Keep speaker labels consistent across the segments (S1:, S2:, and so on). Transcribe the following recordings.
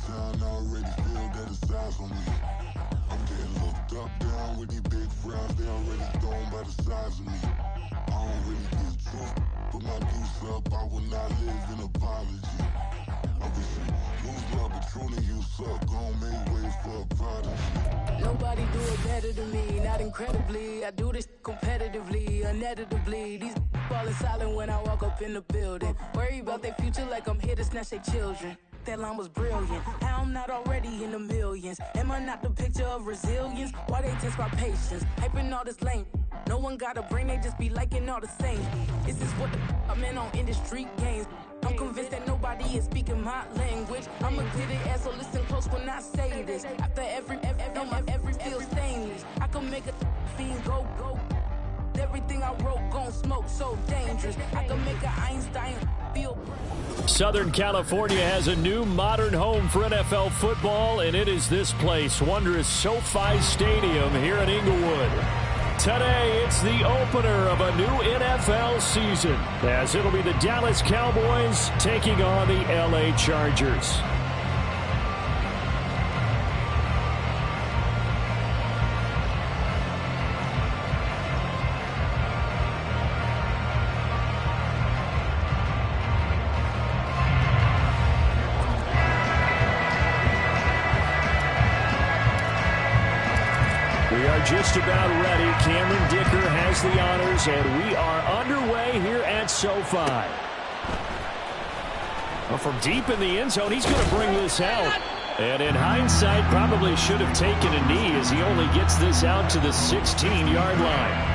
S1: town, I already feel that it's eyes on me. I'm getting looked up, down with these big frowns. They already thrown by the size of me. I don't really get truth, put my deuce up. I will not live in apology. I wish you lose love, but truly you suck. Gon' make way for a prodigy.
S2: Nobody do it better than me, not incredibly. I do this competitively, uneditably. These falling silent when I walk up in the building. Worry about their future like I'm here to snatch their children. That line was brilliant. How I'm not already in the millions? Am I not the picture of resilience? Why they test my patience? Hyping all this lame. No one got a brain, they just be liking all the same. Is this what the I'm in on industry games? I'm convinced that nobody is speaking my language. I'm a glittered ass, so listen close when I say this. After every feel stainless. I can make a fiend go. Everything I wrote gon' smoke, so dangerous. I can make an Einstein feel.
S3: Southern California has a new modern home for NFL football, and it is this place, wondrous SoFi Stadium here in Inglewood. Today, it's the opener of a new NFL season, as it'll be the Dallas Cowboys taking on the LA Chargers. Just about ready. Cameron Dicker has the honors, and we are underway here at SoFi. Well, from deep in the end zone, he's going to bring this out. And in hindsight, probably should have taken a knee as he only gets this out to the 16-yard line.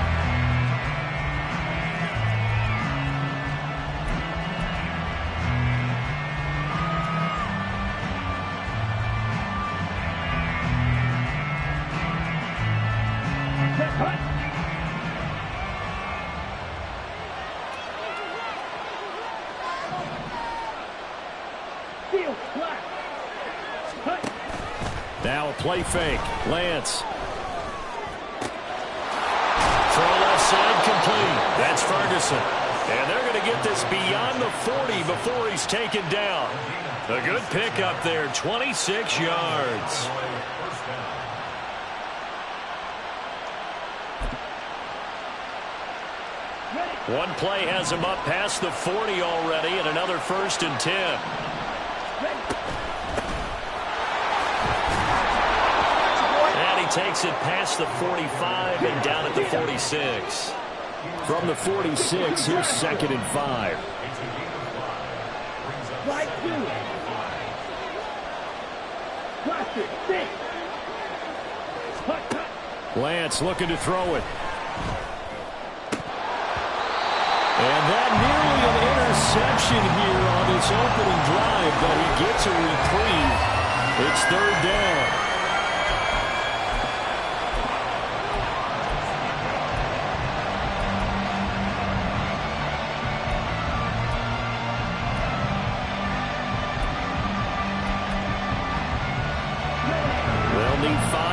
S3: Now a play fake. Lance. Throw left side complete. That's Ferguson. And they're going to get this beyond the 40 before he's taken down. A good pickup there, 26 yards. One play has him up past the 40 already, and another 1st and 10. Takes it past the 45 and down at the 46. From the 46, here's 2nd and 5. Lance looking to throw it. And that nearly an interception here on this opening drive, but he gets a reprieve. It's 3rd down.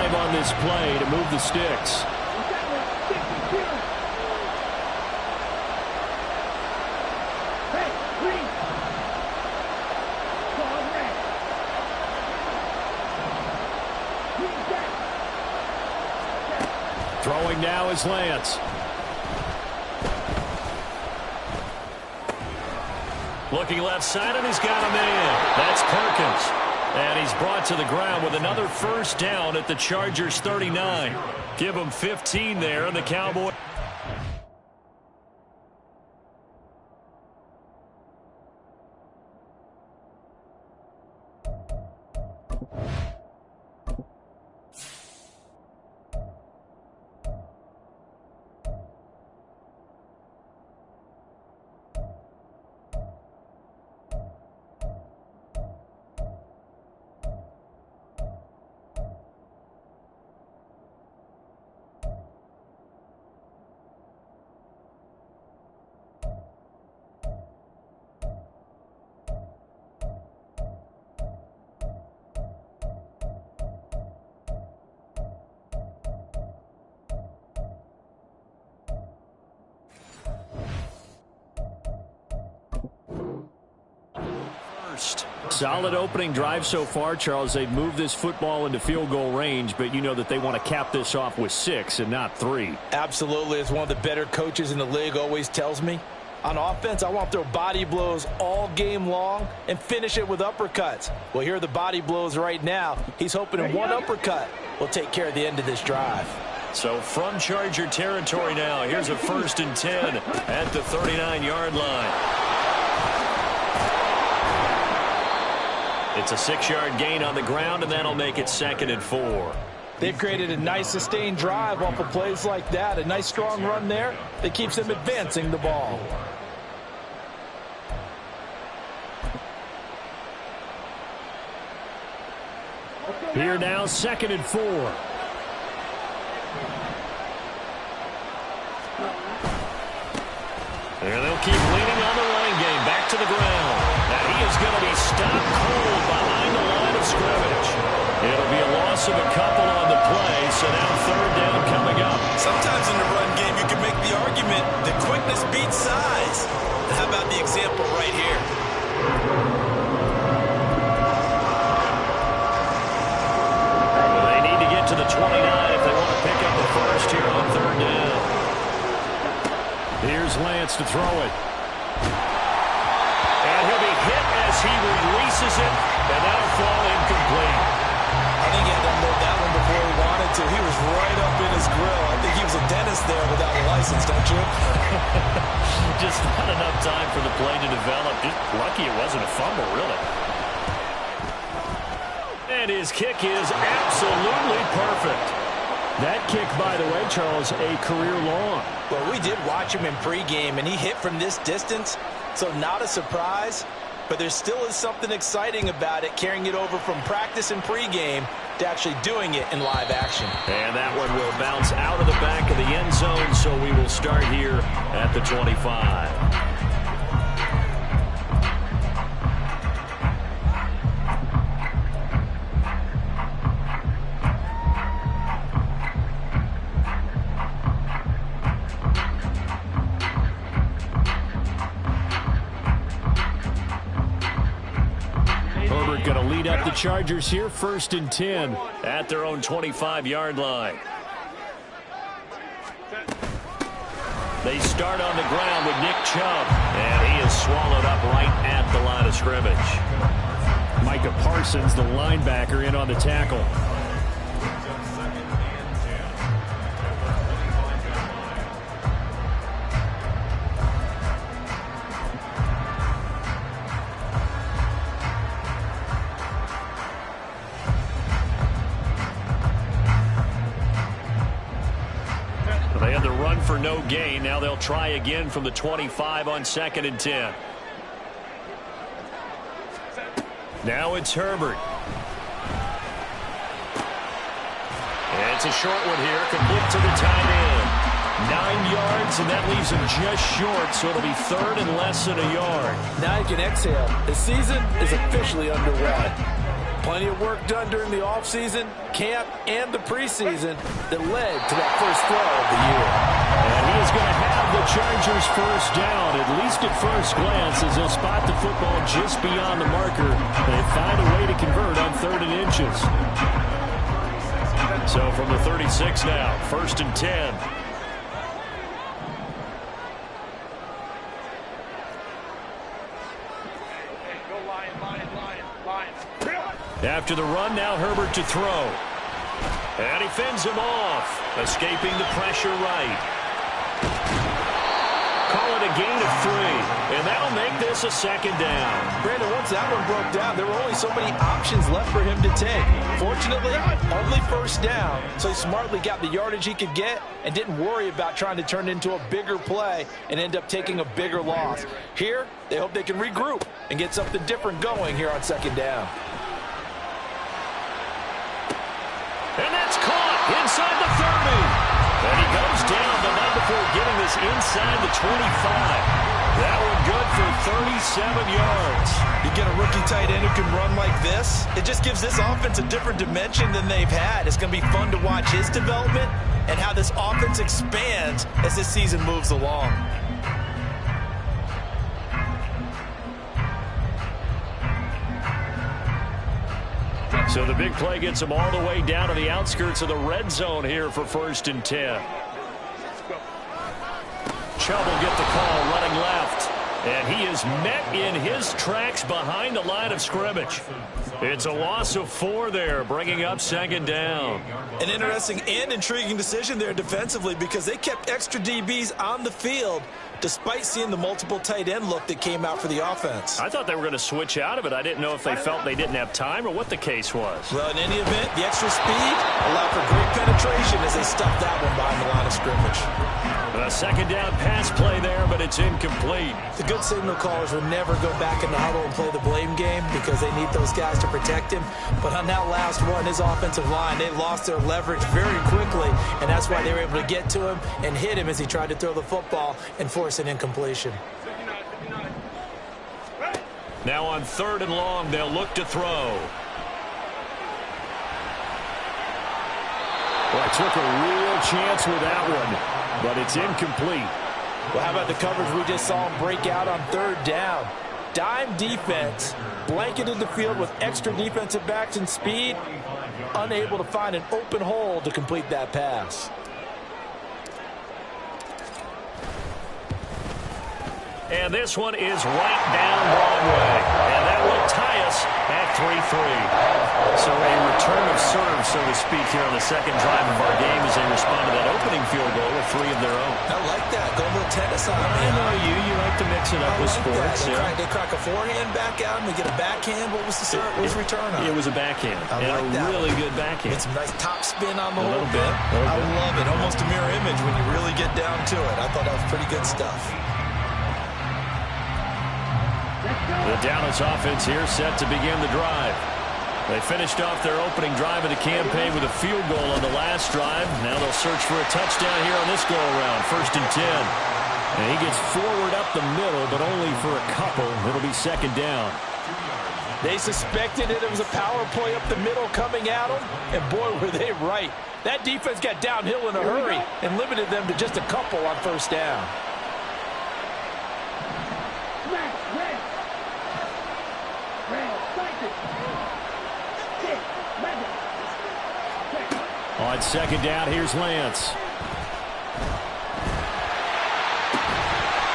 S3: On this play to move the sticks. Throwing now is Lance. Looking left side, and he's got a man. That's Perkins. And he's brought to the ground with another 1st down at the Chargers 39. Give him 15 there, and the Cowboys. first. Solid opening drive so far, Charles. They've moved this football into field goal range, but you know that they want to cap this off with 6 and not 3.
S4: Absolutely. As one of the better coaches in the league always tells me, on offense, I want to throw body blows all game long and finish it with uppercuts. Well, here are the body blows right now. He's hoping in one uppercut will take care of the end of this drive.
S3: So from Charger territory now, here's a 1st and 10 at the 39-yard line. It's a 6-yard gain on the ground, and that'll make it 2nd and 4.
S4: They've created a nice sustained drive off of plays like that. A nice strong run there that keeps them advancing the ball.
S3: Here now, 2nd and 4. And they'll keep leaning on the running game. Back to the ground. Now he is going to be stopped cold behind the line of scrimmage. It'll be a loss of a couple on the play, so now 3rd down coming up.
S5: Sometimes in the run game you can make the argument that quickness beats size. How about the example right here?
S3: They need to get to the 29 if they want to pick up the first here on 3rd down. Here's Lance to throw it. And he'll be hit as he releases it, and that'll fall incomplete.
S4: I think he had to unload that one before he wanted to. He was right up in his grill. I think he was a dentist there without a license, don't you?
S3: Just not enough time for the play to develop. Just lucky it wasn't a fumble, really. And his kick is absolutely perfect. That kick, by the way, Charles, a career long.
S4: Well, we did watch him in pregame, and he hit from this distance, so not a surprise. But there still is something exciting about it, carrying it over from practice and pregame to actually doing it in live action.
S3: And that one will bounce out of the back of the end zone, so we will start here at the 25. Going to lead up the Chargers here, 1st and 10 at their own 25-yard line. They start on the ground with Nick Chubb, and he is swallowed up right at the line of scrimmage. Micah Parsons, the linebacker, in on the tackle. They had the run for no gain. Now they'll try again from the 25 on 2nd and 10. Now it's Herbert. And it's a short one here, complete to the tight end. 9 yards, and that leaves him just short, so it'll be 3rd and less than a yard.
S4: Now you can exhale. The season is officially underway. Plenty of work done during the offseason, camp, and the preseason that led to that first throw of the year.
S3: And he is going to have the Chargers first down, at least at first glance, as they'll spot the football just beyond the marker. They find a way to convert on 3rd and inches. So from the 36 now, 1st and 10. After the run, now Herbert to throw. And he fends him off, escaping the pressure right. Call it a gain of 3, and that'll make this a 2nd down.
S4: Brandon, once that one broke down, there were only so many options left for him to take. Fortunately, only 1st down, so he smartly got the yardage he could get and didn't worry about trying to turn it into a bigger play and end up taking a bigger loss. Here, they hope they can regroup and get something different going here on 2nd down.
S3: And that's caught inside the 30. And he goes down, but not before getting this inside the 25. That one good for 37 yards.
S5: You get a rookie tight end who can run like this, it just gives this offense a different dimension than they've had. It's going to be fun to watch his development and how this offense expands as this season moves along.
S3: So the big play gets them all the way down to the outskirts of the red zone here for 1st and 10. Chubb will get the call running left. And he is met in his tracks behind the line of scrimmage. It's a loss of 4 there, bringing up 2nd down.
S5: An interesting and intriguing decision there defensively because they kept extra DBs on the field despite seeing the multiple tight end look that came out for the offense.
S3: I thought they were going to switch out of it. I didn't know if they felt they didn't have time or what the case was.
S5: Well, in any event, the extra speed allowed for great penetration as they stuffed that one behind the line of scrimmage.
S3: A 2nd down pass play there, but it's incomplete.
S5: The good signal callers will never go back in the huddle and play the blame game because they need those guys to protect him. But on that last one, his offensive line, they lost their leverage very quickly, and that's why they were able to get to him and hit him as he tried to throw the football and force an incompletion.
S3: Now on 3rd and long, they'll look to throw. Well, I took a real chance with that one, but it's incomplete.
S5: Well, how about the coverage we just saw him break out on 3rd down? Dime defense, blanketed the field with extra defensive backs and speed, unable to find an open hole to complete that pass.
S3: And this one is right down Broadway. And that will tie us at 3-3. So a return of serve, so to speak, here on the 2nd drive of our game as they respond to that opening field goal with 3 of their own.
S5: I like that. Go a little tennis on it.
S3: I know you. You like to mix it up with sports.
S5: They crack a forehand back out and they get a backhand. What was the return on?
S3: It was a backhand.
S5: I like that.
S3: Really good backhand.
S5: Get some nice top spin on the
S3: a little bit.
S5: I love it. Almost a mirror image when you really get down to it. I thought that was pretty good stuff.
S3: The Dallas offense here set to begin the drive. They finished off their opening drive of the campaign with a field goal on the last drive. Now they'll search for a touchdown here on this go-around. 1st and 10. And he gets forward up the middle, but only for a couple. It'll be 2nd down.
S5: They suspected it was a power play up the middle coming at them, and boy, were they right. That defense got downhill in a hurry and limited them to just a couple on 1st down.
S3: On 2nd down, here's Lance.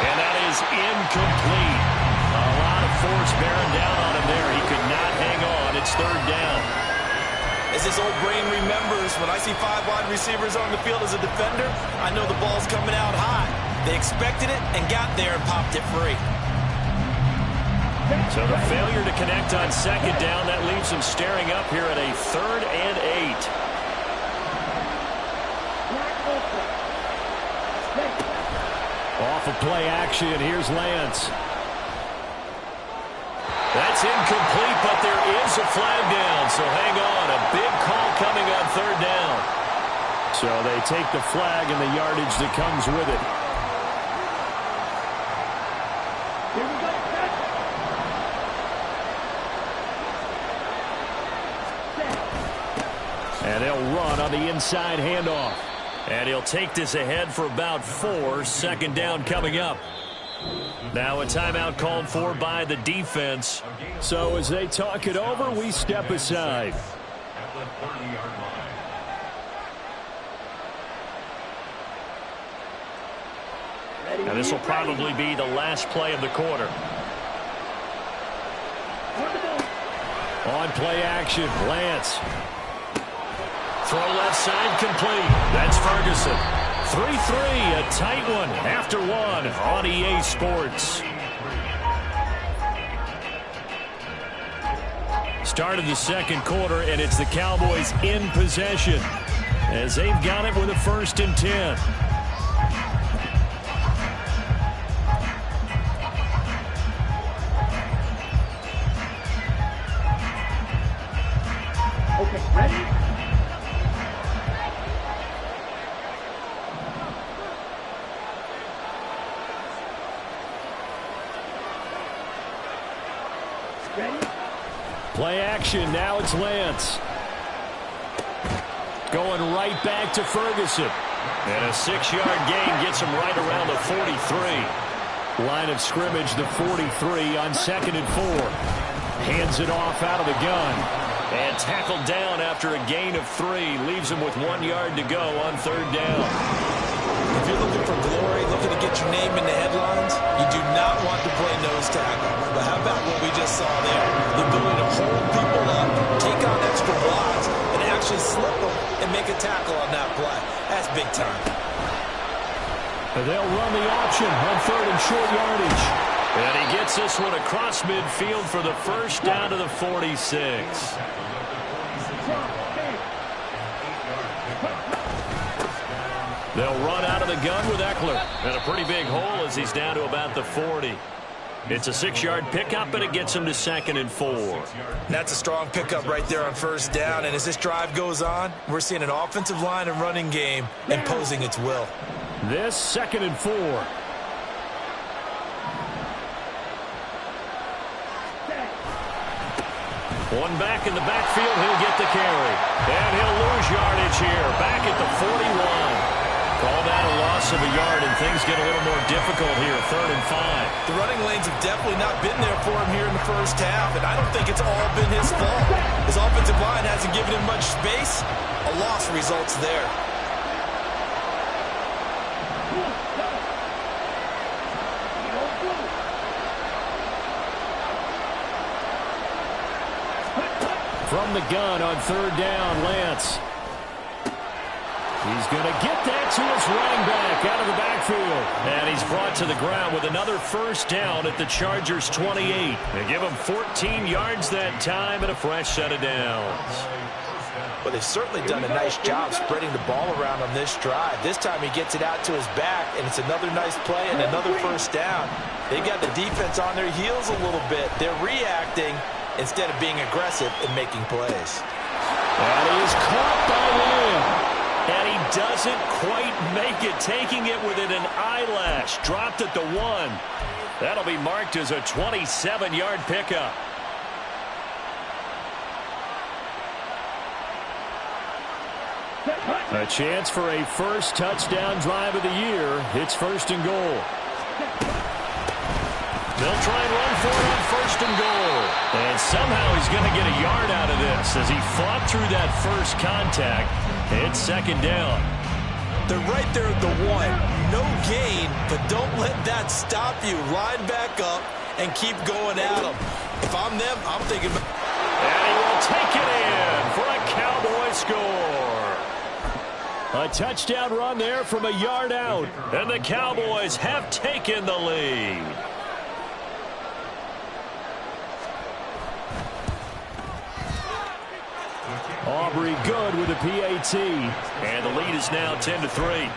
S3: And that is incomplete. A lot of force bearing down on him there. He could not hang on. It's 3rd down.
S5: As his old brain remembers, when I see 5 wide receivers on the field as a defender, I know the ball's coming out high. They expected it and got there and popped it free.
S3: So the failure to connect on 2nd down, that leaves them staring up here at a 3rd and 8. Off of play action, here's Lance. That's incomplete, but there is a flag down, so hang on. A big call coming on 3rd down. So they take the flag and the yardage that comes with it. And they'll run on the inside handoff. And he'll take this ahead for about 4. 2nd down coming up. Now a timeout called for by the defense. So as they talk it over, we step aside. Now this will probably be the last play of the quarter. On play action, Lance. Throw left side complete. That's Ferguson. 3-3, a tight one after 1 on EA Sports. Start of the 2nd quarter, and it's the Cowboys in possession as they've got it with a 1st and 10.
S6: Okay, ready?
S3: Play action, now it's Lance. Going right back to Ferguson. And a 6-yard gain gets him right around the 43. Line of scrimmage, the 43 on 2nd and 4. Hands it off out of the gun. And tackled down after a gain of 3. Leaves him with 1 yard to go on 3rd down.
S5: If you're looking for glory, looking to get your name in the headlines, you do not want to play nose tackle. But how about what we just saw there? The ability to hold people up, take on extra blocks, and actually slip them and make a tackle on that play. That's big time.
S3: And they'll run the option on 3rd and short yardage. And he gets this one across midfield for the first down to the 46. They'll run out of the gun with Eckler. And a pretty big hole as he's down to about the 40. It's a 6-yard pickup, and it gets him to 2nd and 4.
S5: That's a strong pickup right there on 1st down. And as this drive goes on, we're seeing an offensive line and running game imposing its will.
S3: This 2nd and 4. One back in the backfield, he'll get the carry. And he'll lose yardage here, back at the 41. Call that a loss of a yard, and things get a little more difficult here, 3rd and 5.
S5: The running lanes have definitely not been there for him here in the first half, and I don't think it's all been his fault. His offensive line hasn't given him much space. A loss results there.
S3: From the gun on 3rd down, Lance. He's going to get that to his running back out of the backfield. And he's brought to the ground with another first down at the Chargers' 28. They give him 14 yards that time and a fresh set of downs.
S5: Well, they've certainly done a nice job spreading the ball around on this drive. This time he gets it out to his back, and it's another nice play and another first down. They got the defense on their heels a little bit. They're reacting instead of being aggressive and making plays.
S3: And he is caught by Lamb. And he doesn't quite make it, taking it within an eyelash. Dropped at the 1. That'll be marked as a 27-yard pickup. A chance for a first touchdown drive of the year. It's 1st and goal. They'll try and run for it on 1st and goal. And somehow he's going to get a yard out of this as he fought through that first contact. It's 2nd down.
S5: They're right there at the 1. No gain, but don't let that stop you. Line back up and keep going at them. If I'm them, I'm thinking.
S3: And he will take it in for a Cowboy score. A touchdown run there from a yard out. And the Cowboys have taken the lead. Aubrey good with a PAT. And the lead is now 10-3.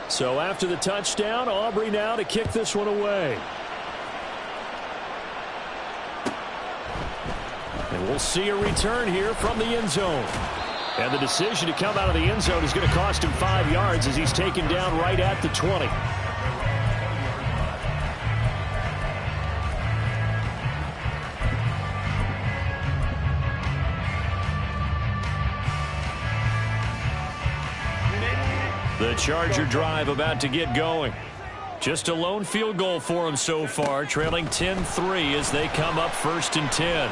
S3: So after the touchdown, Aubrey now to kick this one away. And we'll see a return here from the end zone. And the decision to come out of the end zone is going to cost him 5 yards as he's taken down right at the 20. The Charger drive about to get going. Just a lone field goal for him so far, trailing 10-3 as they come up 1st and 10.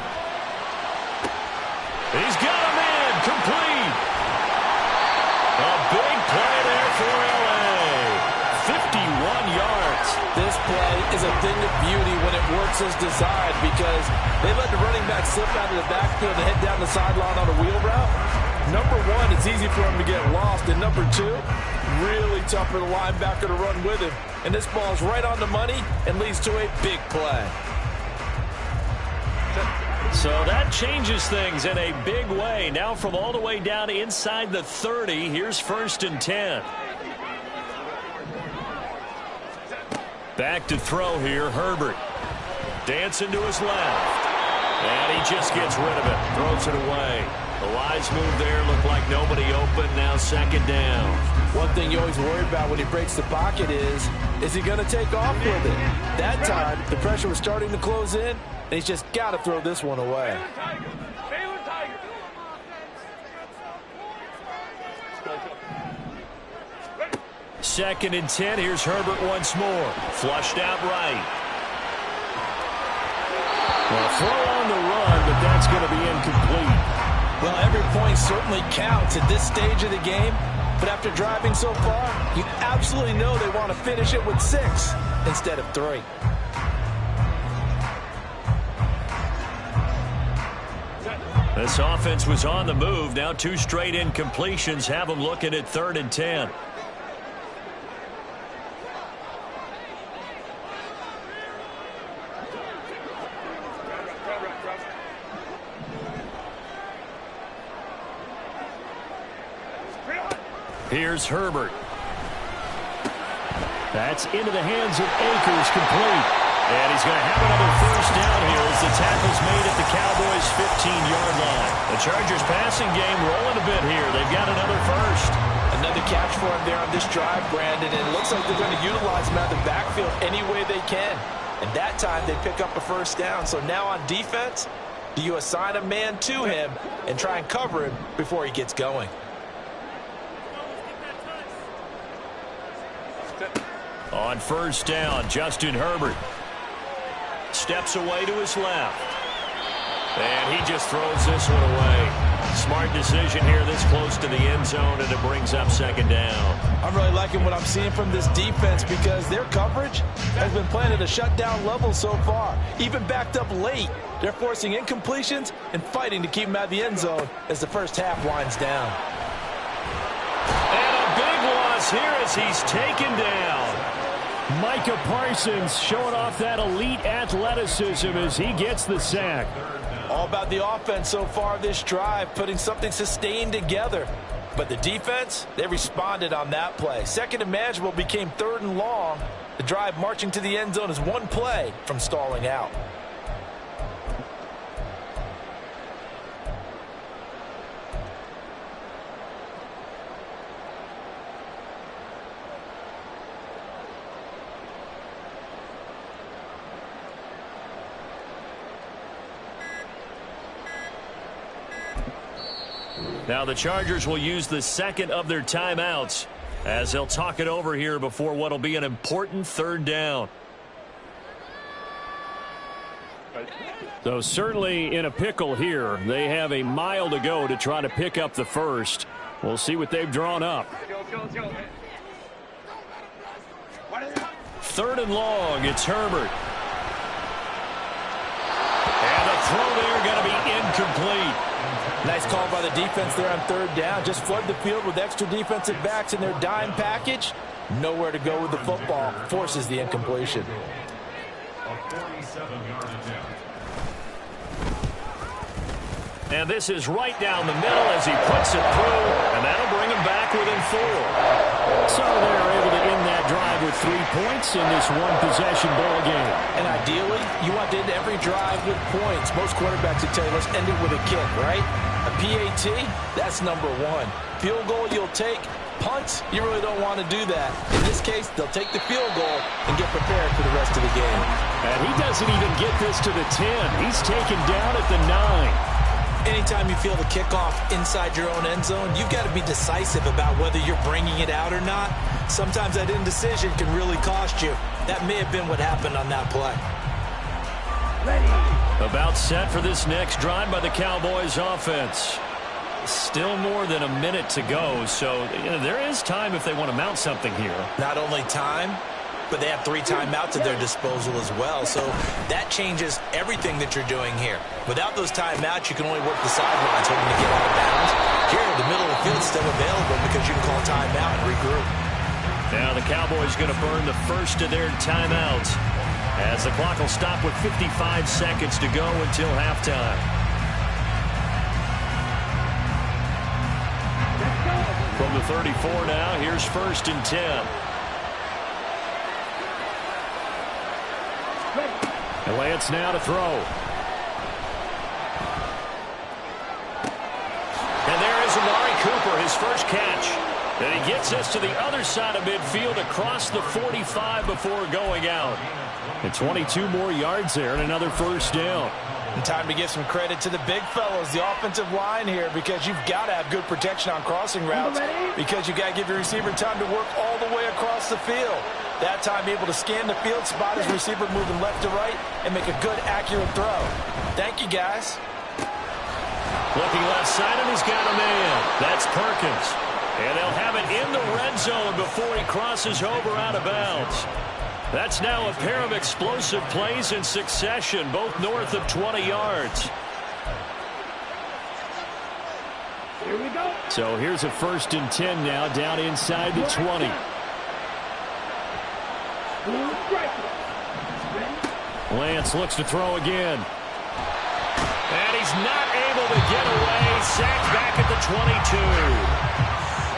S3: He's got him in, complete. A big play there for L.A. 51 yards.
S5: This play is a thing of beauty when it works as designed because they let the running back slip out of the backfield and head down the sideline on a wheel route. Number 1, it's easy for him to get lost. And number 2, really tough for the linebacker to run with him. And this ball's right on the money and leads to a big play.
S3: So that changes things in a big way. Now from all the way down inside the 30, here's 1st and 10. Back to throw here, Herbert. Dancing to his left. And he just gets rid of it. Throws it away. The wise move there. Looked like nobody open. Now 2nd down.
S5: One thing you always worry about when he breaks the pocket is he going to take off with it? That time, the pressure was starting to close in, and he's just got to throw this one away.
S3: 2nd and 10. Here's Herbert once more. Flushed out right. Well, throw on the run, but that's going to be incomplete.
S4: Well, every point certainly counts at this stage of the game. But after driving so far, you absolutely know they want to finish it with 6 instead of 3.
S3: This offense was on the move. Now 2 straight incompletions have them looking at 3rd and 10. Here's Herbert. That's into the hands of Akers, complete. And he's going to have another first down here as the tackle's made at the Cowboys' 15-yard line. The Chargers passing game rolling a bit here. They've got another first.
S4: Another catch for him there on this drive, Brandon, and it looks like they're going to utilize him out of the backfield any way they can. And that time they pick up a first down. So now on defense, do you assign a man to him and try and cover him before he gets going?
S3: On first down, Justin Herbert steps away to his left. And he just throws this one away. Smart decision here this close to the end zone, and it brings up 2nd down.
S4: I'm really liking what I'm seeing from this defense because their coverage has been playing at a shutdown level so far. Even backed up late, they're forcing incompletions and fighting to keep them out of the end zone as the first half winds down.
S3: And a big loss here as he's taken down. Micah Parsons showing off that elite athleticism as he gets the sack.
S4: All about the offense so far this drive, putting something sustained together. But the defense, they responded on that play. 2nd and manageable became 3rd and long. The drive marching to the end zone is 1 play from stalling out.
S3: Now the Chargers will use the 2nd of their timeouts as they'll talk it over here before what will be an important 3rd down. So certainly in a pickle here. They have a mile to go to try to pick up the first. We'll see what they've drawn up. 3rd and long. It's Herbert. And the throw there going to be incomplete.
S4: Nice call by the defense there on 3rd down. Just flood the field with extra defensive backs in their dime package. Nowhere to go with the football. Forces the incompletion.
S3: And this is right down the middle as he puts it through. And that'll bring him back within 4. So they're able to end that drive with 3 points in this one-possession ball game.
S4: And ideally, you want to end every drive with points. Most quarterbacks would tell you, let's end it with a kick, right? A PAT, that's number 1. Field goal you'll take. Punts, you really don't want to do that. In this case, they'll take the field goal and get prepared for the rest of the game.
S3: And he doesn't even get this to the 10. He's taken down at the 9.
S4: Anytime you feel the kickoff inside your own end zone, you've got to be decisive about whether you're bringing it out or not. Sometimes that indecision can really cost you. That may have been what happened on that play.
S3: About set for this next drive by the Cowboys offense. Still more than a minute to go, so there is time if they want to mount something here.
S4: Not only time, but they have 3 timeouts at their disposal as well, so that changes everything that you're doing here. Without those timeouts, you can only work the sidelines hoping to get out of bounds. Here, the middle of the field is still available because you can call timeout and regroup.
S3: Now the Cowboys going to burn the first of their timeouts as the clock will stop with 55 seconds to go until halftime. From the 34 now, here's 1st and 10. And Lance now to throw. And there is Amari Cooper, his first catch. And he gets us to the other side of midfield across the 45 before going out. And 22 more yards there and another first down.
S4: And time to give some credit to the big fellows, the offensive line here, because you've got to have good protection on crossing routes because you've got to give your receiver time to work all the way across the field. That time able to scan the field, spot his receiver moving left to right, and make a good, accurate throw. Thank you, guys.
S3: Looking left side, and he's got a man. That's Perkins. And they'll have it in the red zone before he crosses over out of bounds. That's now a pair of explosive plays in succession, both north of 20 yards.
S6: Here we go.
S3: So here's a 1st and 10 now, down inside the 20. Lance looks to throw again. And he's not able to get away. Sacked back at the 22.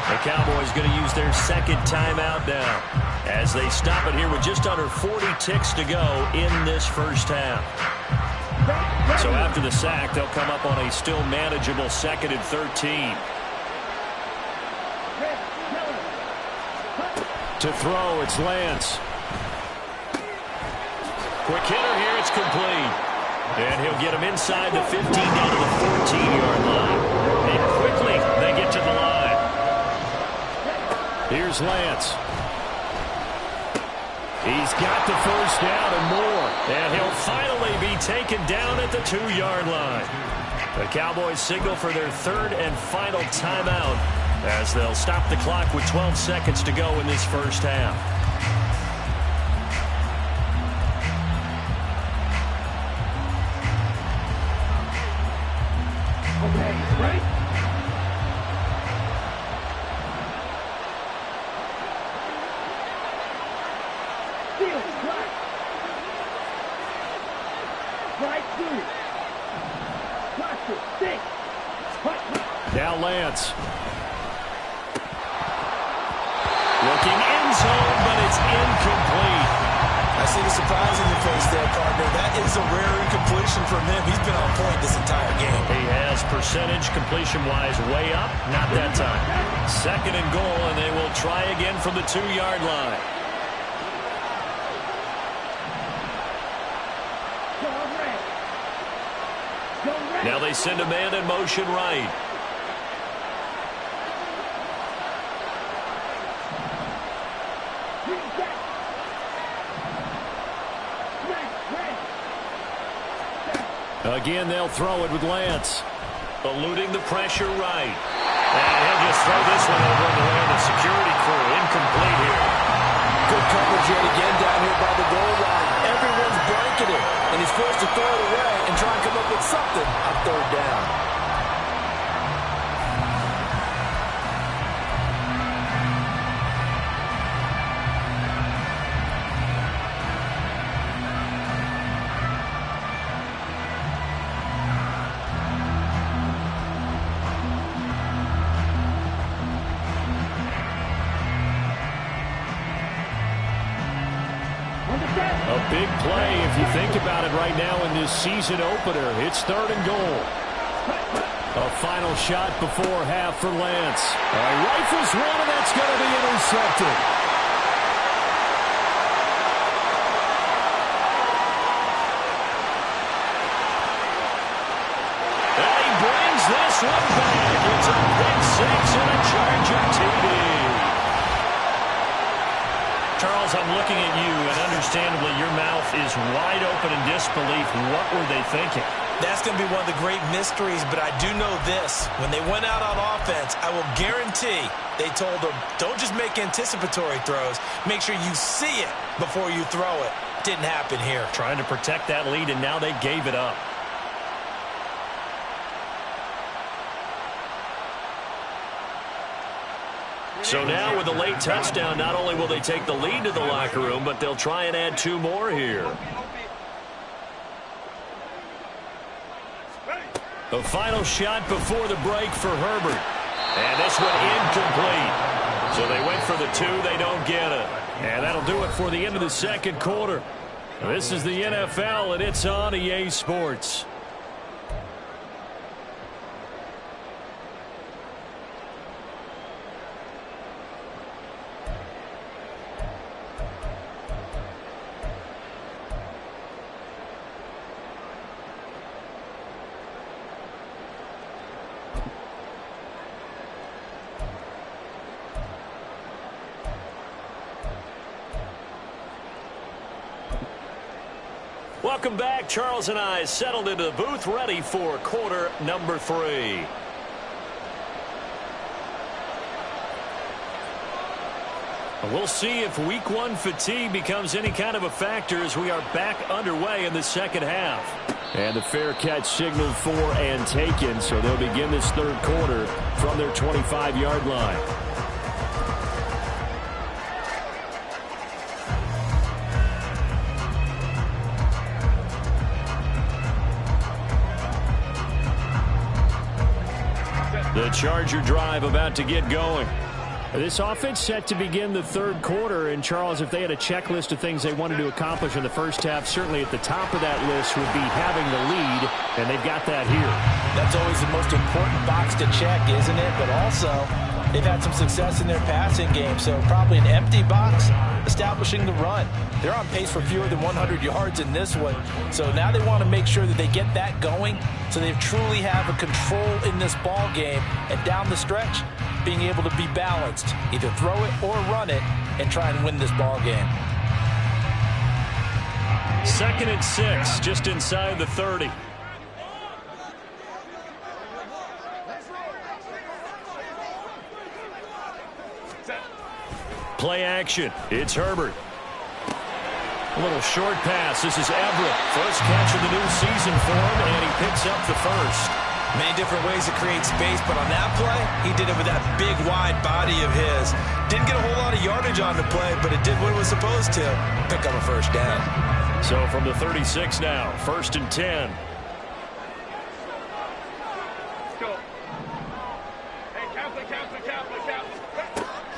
S3: The Cowboys going to use their 2nd timeout now as they stop it here with just under 40 ticks to go in this first half. So after the sack, they'll come up on a still manageable 2nd and 13. To throw, it's Lance. Quick hitter here, it's complete. And he'll get him inside the 15 down to the 14-yard line. And quickly, they get to the line. Here's Lance. He's got the 1st down and more. And he'll finally be taken down at the 2-yard line. The Cowboys signal for their 3rd and final timeout as they'll stop the clock with 12 seconds to go in this first half.
S6: Okay, right? Field, right. Right, 2. Watch it, 6.
S3: Now Lance. Looking end zone, but it's incomplete.
S5: I see the surprise in your face there, partner. That is a rare incompletion from him. He's been on point this entire game.
S3: He has percentage completion-wise way up. Not that time. 2nd and goal, and they will try again from the 2-yard line. Now they send a man in motion right. Again, they'll throw it with Lance. Eluding the pressure right. And he'll just throw this one over on the way of the security crew. Incomplete here.
S4: Good coverage yet again down here by the goal line. Everyone's blanketed, and he's forced to throw it away and try and come up with something on 3rd down.
S3: A big play if you think about it right now in this season opener. It's 3rd and goal. A final shot before half for Lance. Rifles one, and that's going to be intercepted. And he brings this one back. It's a big 6 and a Charger TD. Charles, I'm looking at you, and understandably, your mouth is wide open in disbelief. What were they thinking?
S5: That's going to be one of the great mysteries, but I do know this. When they went out on offense, I will guarantee they told them, don't just make anticipatory throws. Make sure you see it before you throw it. Didn't happen here.
S3: Trying to protect that lead, and now they gave it up. So now with a late touchdown, not only will they take the lead to the locker room, but they'll try and add 2 more here. A final shot before the break for Herbert. And this one incomplete. So they went for the 2, they don't get it. And that'll do it for the end of the 2nd quarter. This is the NFL, and it's on EA Sports. Welcome back. Charles and I settled into the booth, ready for quarter number 3. We'll see if week 1 fatigue becomes any kind of a factor as we are back underway in the second half. And the fair catch signaled for and taken, so they'll begin this third quarter from their 25-yard line. The Charger drive about to get going. This offense set to begin the third quarter. And, Charles, if they had a checklist of things they wanted to accomplish in the first half, certainly at the top of that list would be having the lead, and they've got that here.
S4: That's always the most important box to check, isn't it? But also, they've had some success in their passing game, so probably an empty box establishing the run. They're on pace for fewer than 100 yards in this one, so now they want to make sure that they get that going so they truly have a control in this ball game, and down the stretch, being able to be balanced, either throw it or run it, and try and win this ball game.
S3: 2nd and 6, just inside the 30. Play action. It's Herbert. A little short pass. This is Everett. First catch of the new season for him, and he picks up the first.
S5: Many different ways to create space, but on that play, he did it with that big, wide body of his. Didn't get a whole lot of yardage on the play, but it did what it was supposed to. Pick up a first down.
S3: So from the 36 now, 1st and 10.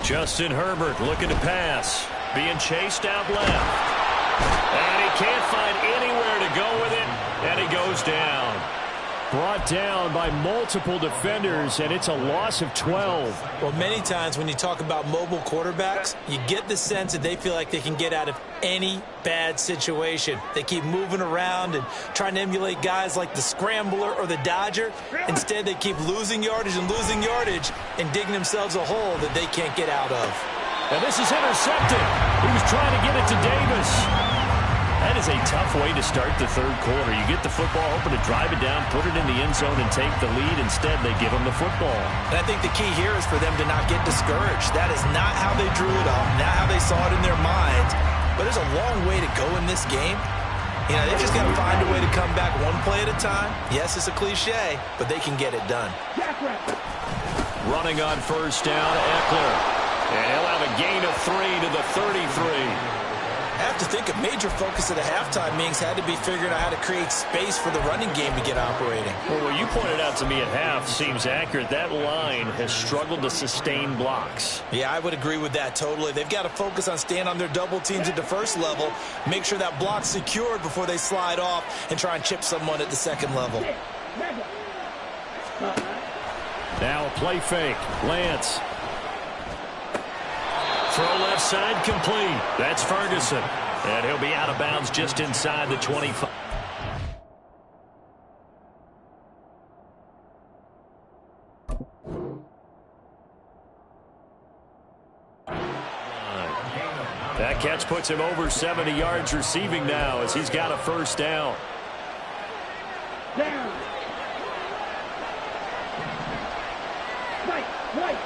S3: Justin Herbert looking to pass. Being chased out left. And he can't find anywhere to go with it, and he goes down. Brought down by multiple defenders, and it's a loss of 12.
S5: Well, many times when you talk about mobile quarterbacks, you get the sense that they feel like they can get out of any bad situation. They keep moving around and trying to emulate guys like the Scrambler or the Dodger. Instead, they keep losing yardage and digging themselves a hole that they can't get out of.
S3: And this is intercepted. He was trying to get it to Davis. That is a tough way to start the third quarter. You get the football, hoping to drive it down, put it in the end zone, and take the lead. Instead, they give them the football.
S5: And I think the key here is for them to not get discouraged. That is not how they drew it up, not how they saw it in their minds. But there's a long way to go in this game. You know, they've just got to find a way to come back one play at a time. Yes, it's a cliche, but they can get it done.
S3: Running on first down, Eckler. And he'll have a gain of 3 to the 33.
S5: I have to think a major focus of the halftime meetings had to be figuring out how to create space for the running game to get operating.
S3: Well, what you pointed out to me at half seems accurate. That line has struggled to sustain blocks.
S5: Yeah, I would agree with that totally. They've got to focus on staying on their double teams at the first level, make sure that block's secured before they slide off and try and chip someone at the second level.
S3: Now a play fake. Lance. Throw left side complete. That's Ferguson. And he'll be out of bounds just inside the 25. That catch puts him over 70 yards receiving now as he's got a first down.
S6: Down. Right.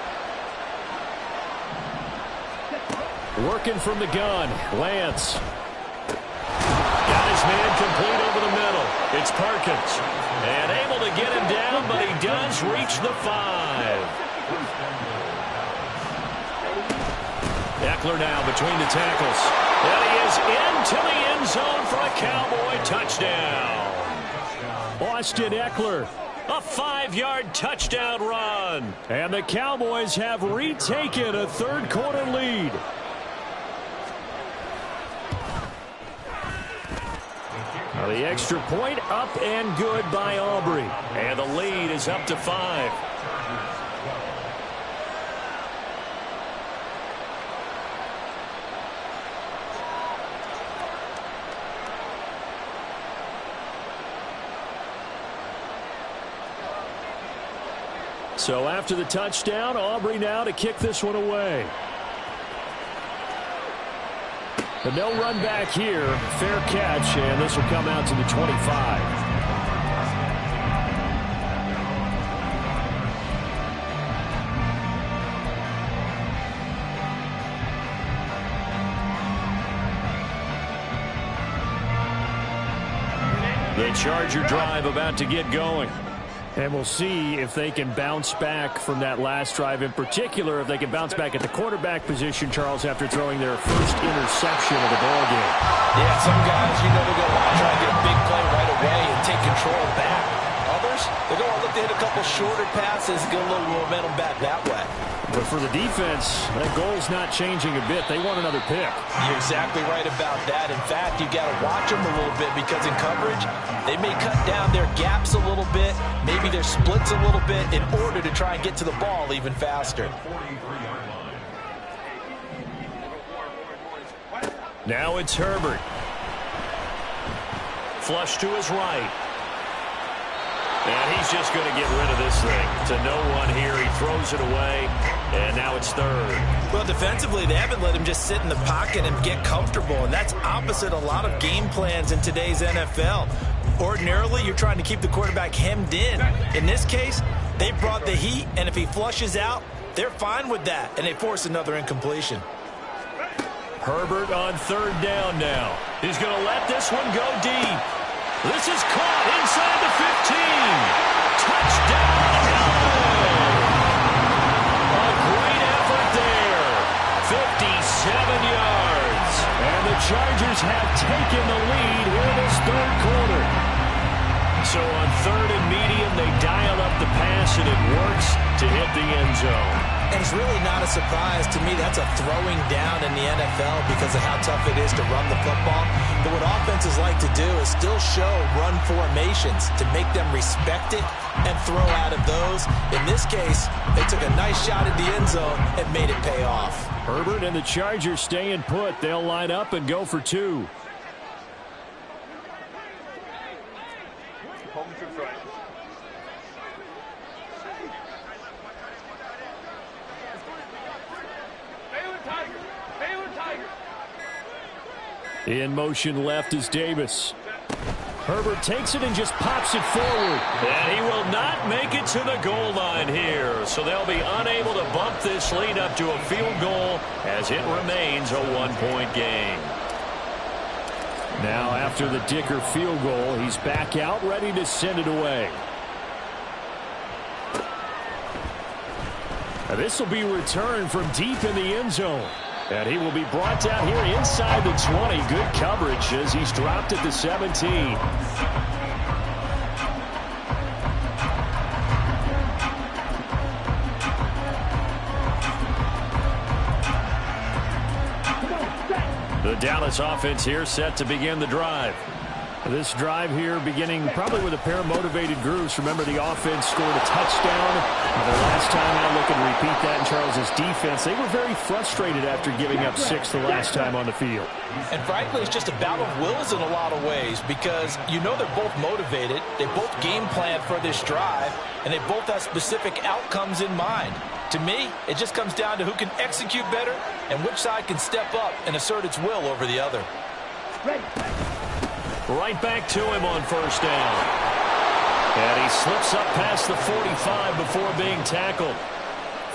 S3: Working from the gun, Lance. Got his man complete over the middle. It's Perkins. And able to get him down, but he does reach the 5. Eckler now between the tackles. And he is into the end zone for a Cowboy touchdown. Austin Eckler. A 5-yard touchdown run. And the Cowboys have retaken a third quarter lead. Now the extra point up and good by Aubrey. And the lead is up to 5. So after the touchdown, Aubrey now to kick this one away. But no run back here. Fair catch, and this will come out to the 25. The Charger drive about to get going. And we'll see if they can bounce back from that last drive. In particular, if they can bounce back at the quarterback position, Charles, after throwing their first interception of the ballgame.
S4: Yeah, some guys, they're going to want to try and get a big play right away and take control back. Others, they're going to look to hit a couple shorter passes, get a little momentum back that way.
S3: But for the defense, that goal's not changing a bit. They want another pick.
S4: You're exactly right about that. In fact, you've got to watch them a little bit because in coverage, they may cut down their gaps a little bit, maybe their splits a little bit in order to try and get to the ball even faster.
S3: Now it's Herbert. Flush to his right. And he's just going to get rid of this thing. To no one here. He throws it away. And now it's third.
S5: Well, defensively, they haven't let him just sit in the pocket and get comfortable. And that's opposite a lot of game plans in today's NFL. Ordinarily, you're trying to keep the quarterback hemmed in. In this case, they brought the heat. And if he flushes out, they're fine with that. And they force another incompletion.
S3: Herbert on third down now. He's going to let this one go deep. This is caught inside the 15. Touchdown, LA! A great effort there. 57 yards. And the Chargers have taken the lead here in this third quarter. So on third and medium, they dial up the pass, and it works to hit the end zone.
S5: And it's really not a surprise to me. That's a throwing down in the NFL because of how tough it is to run the football. But what offenses like to do is still show run formations to make them respect it and throw out of those. In this case, they took a nice shot at the end zone and made it pay off.
S3: Herbert and the Chargers staying put. They'll line up and go for two. In motion left is Davis. Herbert takes it and just pops it forward. And he will not make it to the goal line here. So they'll be unable to bump this lead up to a field goal as it remains a one-point game. Now after the Dicker field goal, he's back out ready to send it away. Now this will be returned from deep in the end zone. And he will be brought down here inside the 20. Good coverage as he's dropped at the 17. The Dallas offense here set to begin the drive. This drive here beginning probably with a pair of motivated groups. Remember, the offense scored a touchdown. The last time I look and repeat that in Charles's defense, they were very frustrated after giving up 6 the last time on the field.
S4: And frankly, it's just a battle of wills in a lot of ways because you know they're both motivated. They both game planned for this drive, and they both have specific outcomes in mind. To me, it just comes down to who can execute better and which side can step up and assert its will over the other.
S3: Right back to him on first down. And he slips up past the 45 before being tackled.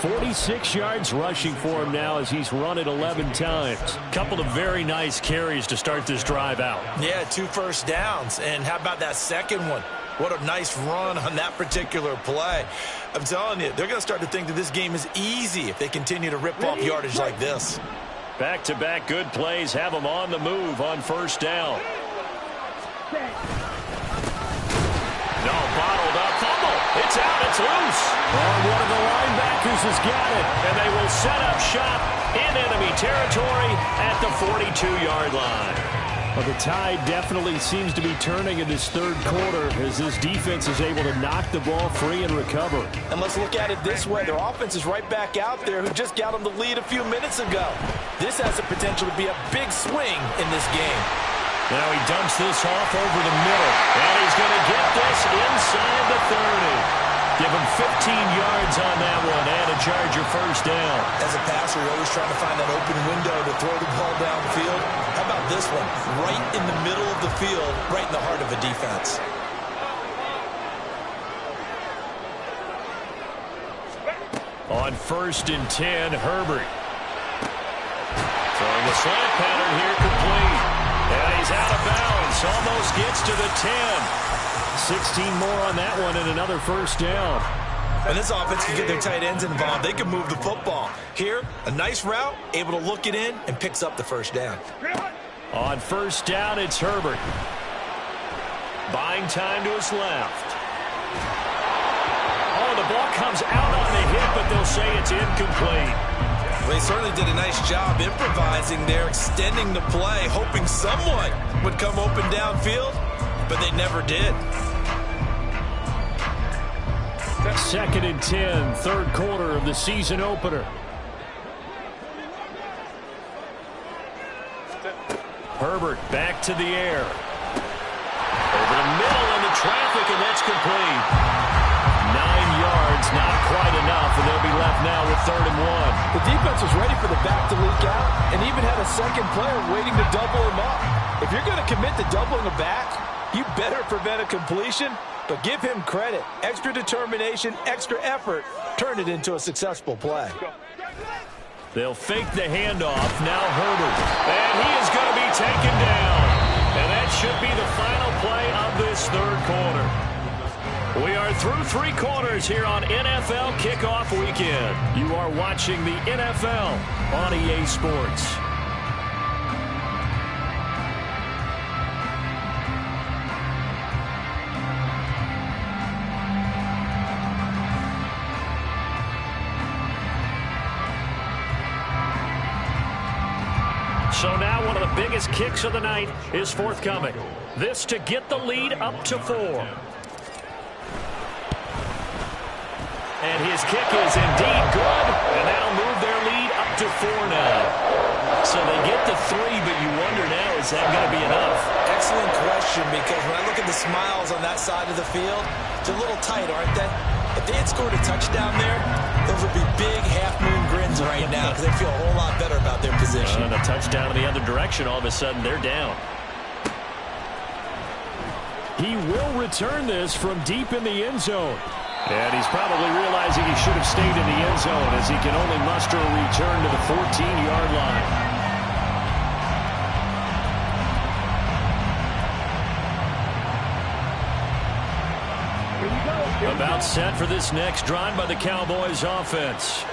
S3: 46 yards rushing for him now as he's run it 11 times. Couple of very nice carries to start this drive out.
S5: Yeah, 2 first downs. And how about that second one? What a nice run on that particular play. I'm telling you, they're going to start to think that this game is easy if they continue to rip off yardage like this.
S3: Back-to-back good plays have them on the move on first down. No, bottled up. Fumble. It's out. It's loose. And one of the linebackers has got it. And they will set up shop in enemy territory at the 42-yard line. Well, the tide definitely seems to be turning in this third quarter as this defense is able to knock the ball free and recover.
S4: And let's look at it this way. Their offense is right back out there who just got them the lead a few minutes ago. This has the potential to be a big swing in this game.
S3: Now he dumps this off over the middle. And he's going to get this inside the 30. Give him 15 yards on that one and a Charger first down.
S5: As a passer, you're always trying to find that open window to throw the ball downfield. How about this one? Right in the middle of the field, right in the heart of a defense.
S3: On 1st and 10, Herbert. Throwing the slant pattern here, complete. And he's out of bounds. Almost gets to the 10. 16 more on that one and another first down.
S5: When this offense can get their tight ends involved, they can move the football. Here, a nice route, able to look it in, and picks up the first down.
S3: On 1st down, it's Herbert. Buying time to his left. Oh, the ball comes out on the hit, but they'll say it's incomplete.
S5: Well, he certainly did a nice job improvising there, extending the play, hoping someone would come open downfield, but they never did.
S3: 2nd and 10, 3rd quarter of the season opener. Herbert back to the air. Over the middle in the traffic, and that's complete. 9 yards, not quite enough, and they'll be left now with 3rd and 1.
S4: The defense was ready for the back to leak out and even had a second player waiting to double him up. If you're going to commit to doubling a back, you better prevent a completion, but give him credit. Extra determination, extra effort, turn it into a successful play.
S3: They'll fake the handoff. Now Herbert. And he is going to be taken down. And that should be the final play of this 3rd quarter. We are through 3 quarters here on NFL Kickoff Weekend. You are watching the NFL on EA Sports. So now one of the biggest kicks of the night is forthcoming. This to get the lead up to 4. And his kick is indeed good, and that'll move their lead up to 4 now. So they get the 3, but you wonder now, is that going to be enough?
S5: Excellent question, because when I look at the smiles on that side of the field, it's a little tight, aren't they? If they had scored a touchdown there, those would be big half-moon grins right now because they feel a whole lot better about their position.
S3: And a touchdown in the other direction, all of a sudden they're down. He will return this from deep in the end zone. And he's probably realizing he should have stayed in the end zone as he can only muster a return to the 14-yard line. About set for this next drive by the Cowboys offense.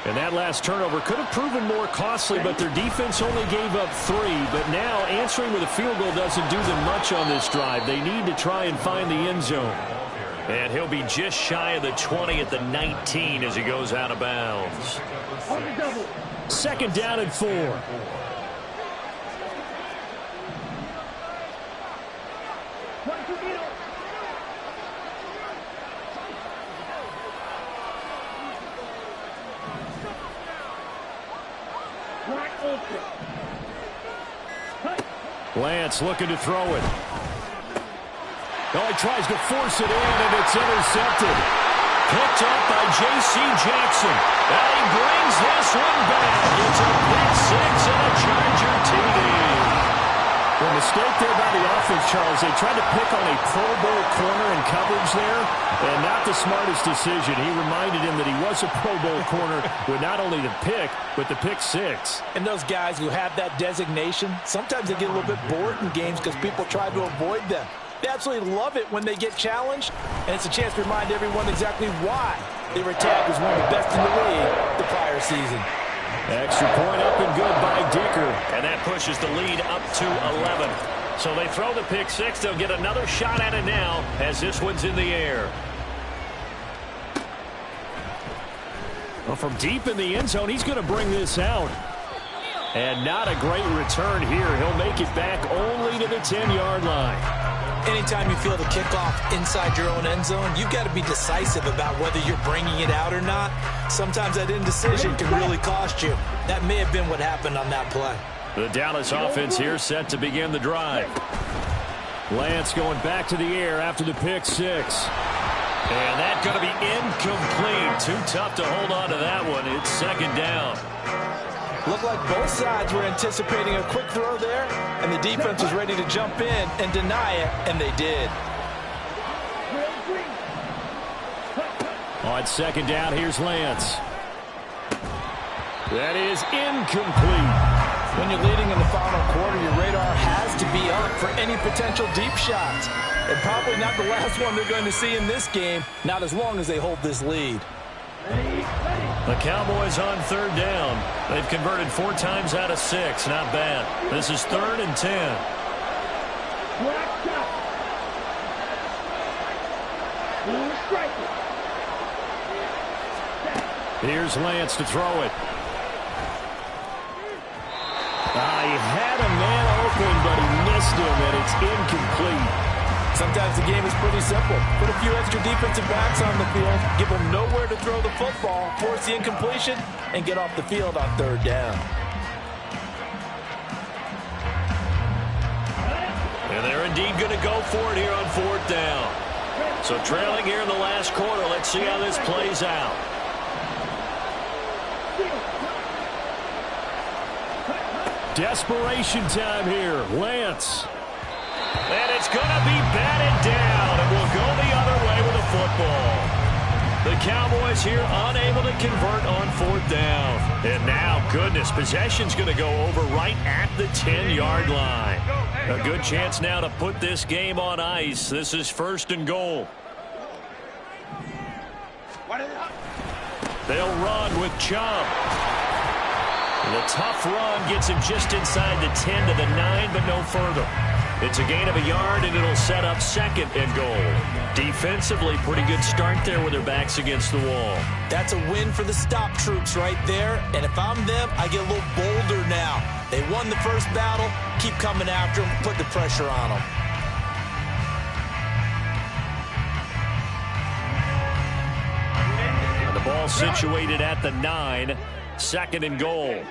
S3: And that last turnover could have proven more costly, but their defense only gave up 3. But now answering with a field goal doesn't do them much on this drive. They need to try and find the end zone. And he'll be just shy of the 20 at the 19 as he goes out of bounds. 2nd down and 4. Lance looking to throw it. Oh, he tries to force it in, and it's intercepted. Picked up by J.C. Jackson. And he brings this one back. It's a pick 6 and a Charger TD. The mistake there by the offense, Charles, they tried to pick on a Pro Bowl corner in coverage there, and not the smartest decision. He reminded him that he was a Pro Bowl corner with not only the pick, but the pick 6.
S4: And those guys who have that designation, sometimes they get a little bit bored in games because people try to avoid them. They absolutely love it when they get challenged, and it's a chance to remind everyone exactly why they were tagged as one of the best in the league the prior season.
S3: Extra point up and good by Dicker, and that pushes the lead up to 11. So they throw the pick 6. They'll get another shot at it now as this one's in the air. Well, from deep in the end zone, he's going to bring this out. And not a great return here. He'll make it back only to the 10-yard line.
S5: Anytime you feel the kickoff inside your own end zone, you've got to be decisive about whether you're bringing it out or not. Sometimes that indecision can really cost you. That may have been what happened on that play.
S3: The Dallas offense here set to begin the drive. Lance going back to the air after the pick 6. And that's going to be incomplete. Too tough to hold on to that one. It's second down.
S4: Looked like both sides were anticipating a quick throw there, and the defense was ready to jump in and deny it, and they did.
S3: On second down, here's Lance. That is incomplete.
S4: When you're leading in the final quarter, your radar has to be up for any potential deep shots. And probably not the last one they're going to see in this game, not as long as they hold this lead.
S3: The Cowboys on third down. They've converted 4 times out of 6. Not bad. This is 3rd and 10. Here's Lance to throw it. He had a man open, but he missed him, and it's incomplete.
S4: Sometimes the game is pretty simple. Put a few extra defensive backs on the field, give them nowhere to throw the football, force the incompletion, and get off the field on third down.
S3: And they're indeed going to go for it here on 4th down. So trailing here in the last quarter, let's see how this plays out. Desperation time here. Lance. And it's going to be batted down, and we'll go the other way with the football. The Cowboys here unable to convert on 4th down. And now, goodness, possession's going to go over right at the 10-yard line. A good chance now to put this game on ice. This is 1st and goal. They'll run with Chubb. The tough run gets him just inside the 10 to the 9, but no further. It's a gain of a yard, and it'll set up 2nd and goal. Defensively, pretty good start there with their backs against the wall.
S5: That's a win for the stop troops right there, and if I'm them, I get a little bolder now. They won the first battle, keep coming after them, put the pressure on them.
S3: And the ball situated at the 9, 2nd and goal.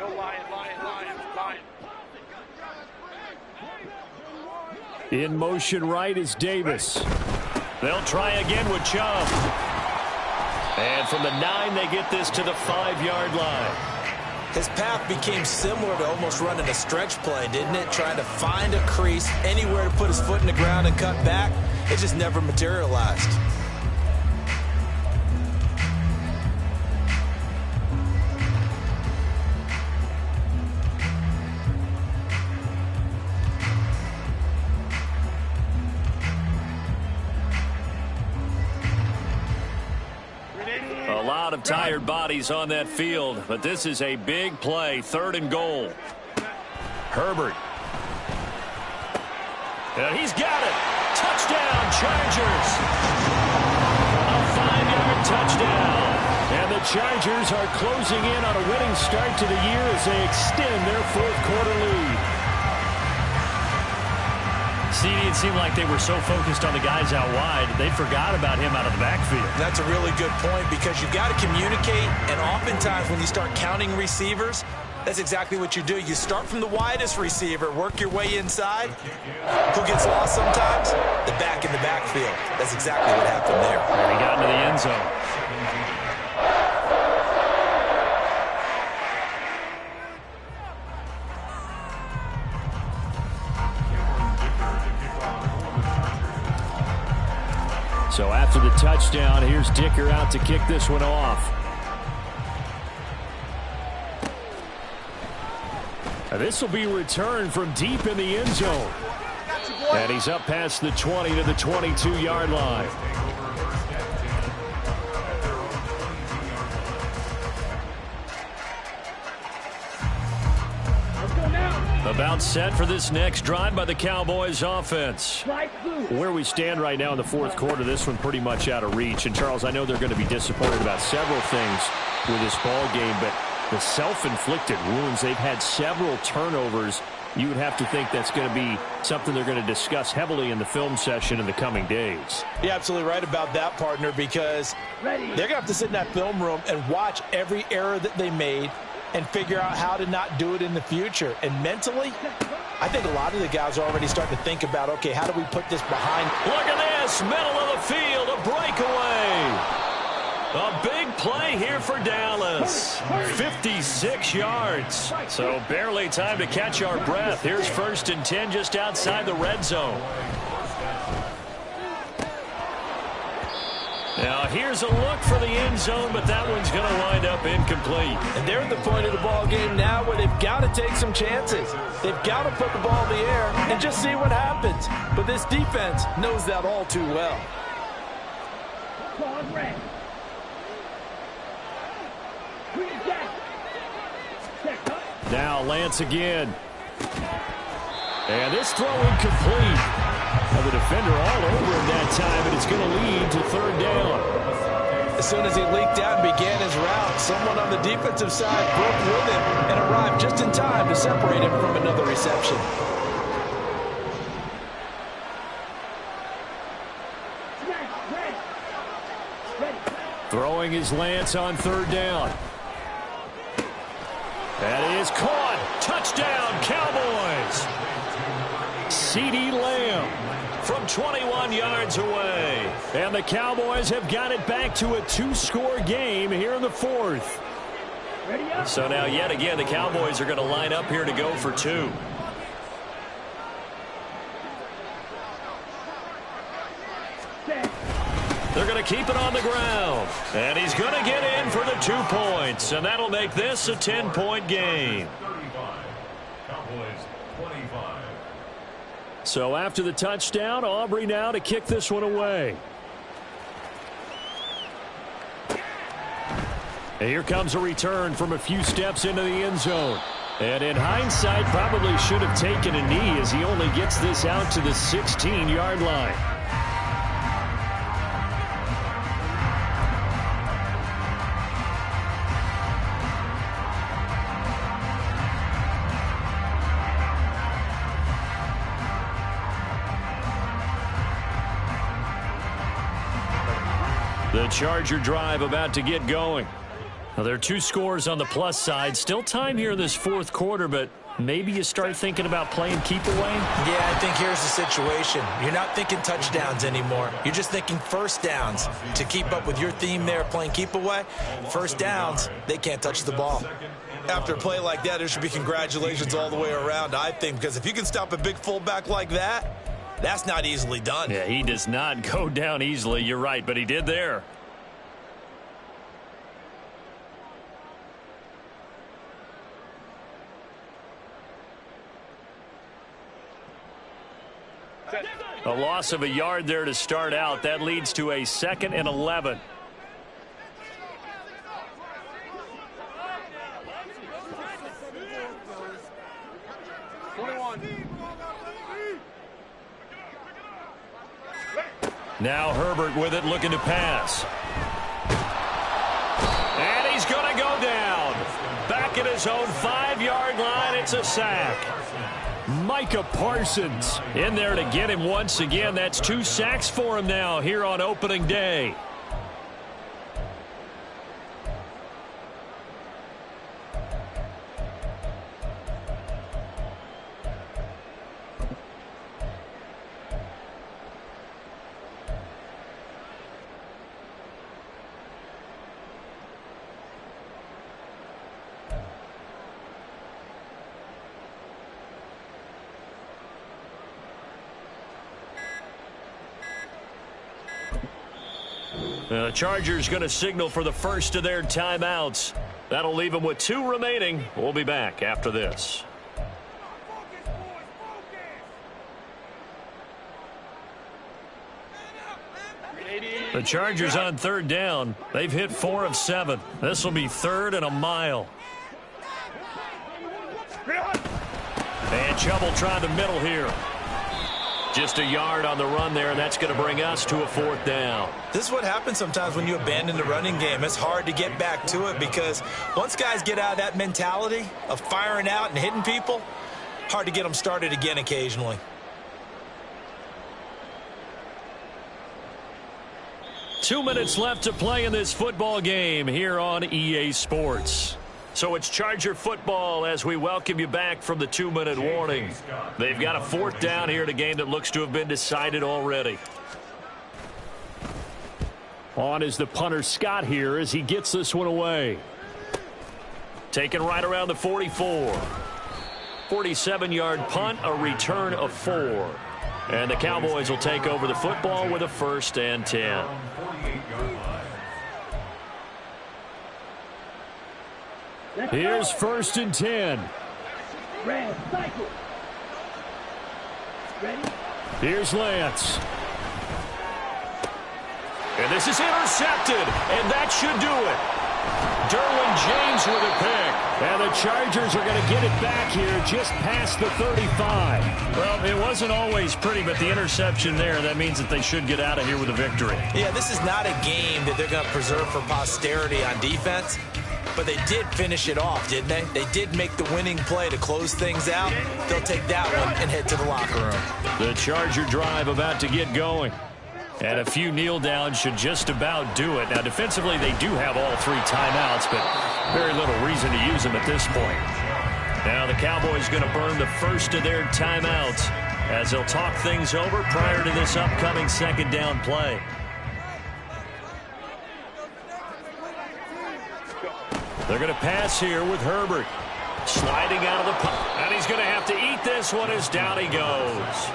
S3: In motion right is Davis. They'll try again with Chubb. And from the 9, they get this to the 5-yard line.
S5: His path became similar to almost running a stretch play, didn't it? Trying to find a crease, anywhere to put his foot in the ground and cut back. It just never materialized.
S3: A lot of tired bodies on that field, but this is a big play. 3rd and goal. Herbert. And he's got it. Touchdown, Chargers. A 5-yard touchdown. And the Chargers are closing in on a winning start to the year as they extend their 4th quarter lead. CD, it seemed like they were so focused on the guys out wide, they forgot about him out of the backfield.
S5: That's a really good point because you've got to communicate, and oftentimes when you start counting receivers, that's exactly what you do. You start from the widest receiver, work your way inside. Who gets lost sometimes? The back in the backfield. That's exactly what happened there.
S3: And he got into the end zone. So after the touchdown, here's Dicker out to kick this one off. And this will be returned from deep in the end zone. And he's up past the 20 to the 22-yard line. About set for this next drive by the Cowboys offense. Where we stand right now in the 4th quarter, this one pretty much out of reach. And, Charles, I know they're going to be disappointed about several things with this ball game, but the self-inflicted wounds, they've had several turnovers. You would have to think that's going to be something they're going to discuss heavily in the film session in the coming days.
S4: You're absolutely right about that, partner, because they're going to have to sit in that film room and watch every error that they made, and figure out how to not do it in the future. And mentally, I think a lot of the guys are already starting to think about, okay, how do we put this behind?
S3: Look at this, middle of the field, a breakaway. A big play here for Dallas. 56 yards. So barely time to catch our breath. Here's 1st and 10 just outside the red zone. Now here's a look for the end zone, but that one's going to wind up incomplete.
S4: And they're at the point of the ball game now where they've got to take some chances. They've got to put the ball in the air and just see what happens. But this defense knows that all too well.
S3: Now Lance again. And this throw incomplete. Well, the defender all over him that time, and it's going to lead to 3rd down.
S4: As soon as he leaked out and began his route, someone on the defensive side broke with him and arrived just in time to separate him from another reception.
S3: Throwing his Lance on 3rd down. That is caught. Touchdown, Cowboys. CeeDee Lamb from 21 yards away. And the Cowboys have got it back to a 2-score game here in the 4th. So now yet again the Cowboys are going to line up here to go for 2. They're going to keep it on the ground. And he's going to get in for the 2 points. And that'll make this a 10-point game. So after the touchdown, Aubrey now to kick this one away. And here comes a return from a few steps into the end zone. And in hindsight, probably should have taken a knee as he only gets this out to the 16-yard line. The Charger drive about to get going. Now, there are 2 scores on the plus side. Still time here in this 4th quarter, but maybe you start thinking about playing keep away?
S5: Yeah, I think here's the situation. You're not thinking touchdowns anymore. You're just thinking 1st downs. To keep up with your theme there, playing keep away, 1st downs, they can't touch the ball.
S7: After a play like that, there should be congratulations all the way around, I think, because if you can stop a big fullback like that, that's not easily done.
S3: Yeah, he does not go down easily. You're right, but he did there. A loss of a yard there to start out. That leads to a 2nd and 11. Now Herbert with it, looking to pass. And he's going to go down. Back at his own 5-yard line, it's a sack. Micah Parsons in there to get him once again. That's 2 sacks for him now here on opening day. The Chargers going to signal for the first of their timeouts. That'll leave them with 2 remaining. We'll be back after this. The Chargers on 3rd down. They've hit 4 of 7. This will be 3rd and a mile. And Chubb trying the middle here. Just a yard on the run there, and that's going to bring us to a 4th down.
S5: This is what happens sometimes when you abandon the running game. It's hard to get back to it because once guys get out of that mentality of firing out and hitting people, hard to get them started again occasionally.
S3: Two minutes left to play in this football game here on EA Sports. So it's Charger football as we welcome you back from the 2-minute warning. They've got a 4th down here in a game that looks to have been decided already. On is the punter Scott here as he gets this one away. Taken right around the 44. 47-yard punt, a return of 4. And the Cowboys will take over the football with a 1st and 10. Here's 1st and 10.
S6: Red, cycle. Ready?
S3: Here's Lance. And this is intercepted, and that should do it. Derwin James with a pick. And the Chargers are going to get it back here just past the 35. Well, it wasn't always pretty, but the interception there, that means that they should get out of here with a victory.
S5: Yeah, this is not a game that they're going to preserve for posterity on defense. But they did finish it off, didn't they? They did make the winning play to close things out. They'll take that one and head to the locker room.
S3: The Charger drive about to get going. And a few kneel downs should just about do it. Now, defensively, they do have all 3 timeouts, but very little reason to use them at this point. Now, the Cowboys going to burn the first of their timeouts as they'll talk things over prior to this upcoming 2nd down play. They're going to pass here with Herbert. Sliding out of the pocket. And he's going to have to eat this one as down he goes.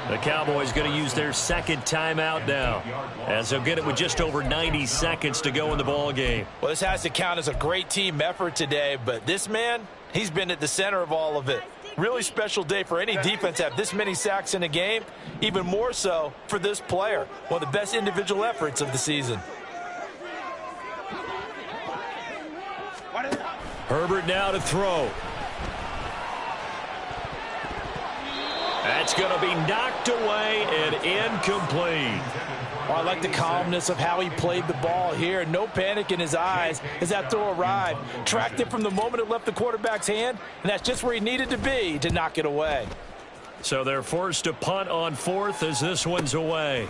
S3: The Cowboys going to use their 2nd timeout now, as they'll get it with just over 90 seconds to go in the ball game.
S4: Well, this has to count as a great team effort today, but this man, he's been at the center of all of it. Really special day for any defense to have this many sacks in a game, even more so for this player. One of the best individual efforts of the season.
S3: Herbert now to throw. That's going to be knocked away and incomplete.
S4: Oh, I like the calmness of how he played the ball here. No panic in his eyes as that throw arrived. Tracked it from the moment it left the quarterback's hand, and that's just where he needed to be to knock it away.
S3: So they're forced to punt on 4th as this one's away.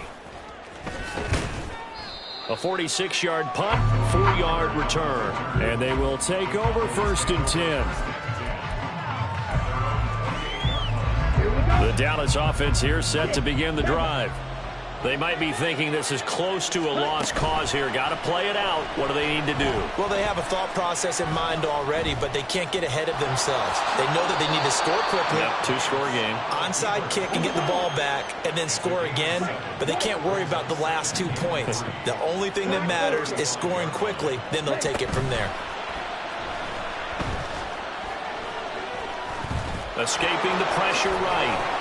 S3: A 46-yard punt, 4-yard return. And they will take over 1st and 10. The Dallas offense here set to begin the drive. They might be thinking this is close to a lost cause here. Got to play it out. What do they need to do?
S5: Well, they have a thought process in mind already, but they can't get ahead of themselves. They know that they need to score quickly.
S3: Yep, 2-score game.
S5: Onside kick and get the ball back and then score again, but they can't worry about the last 2 points. The only thing that matters is scoring quickly, then they'll take it from there.
S3: Escaping the pressure right.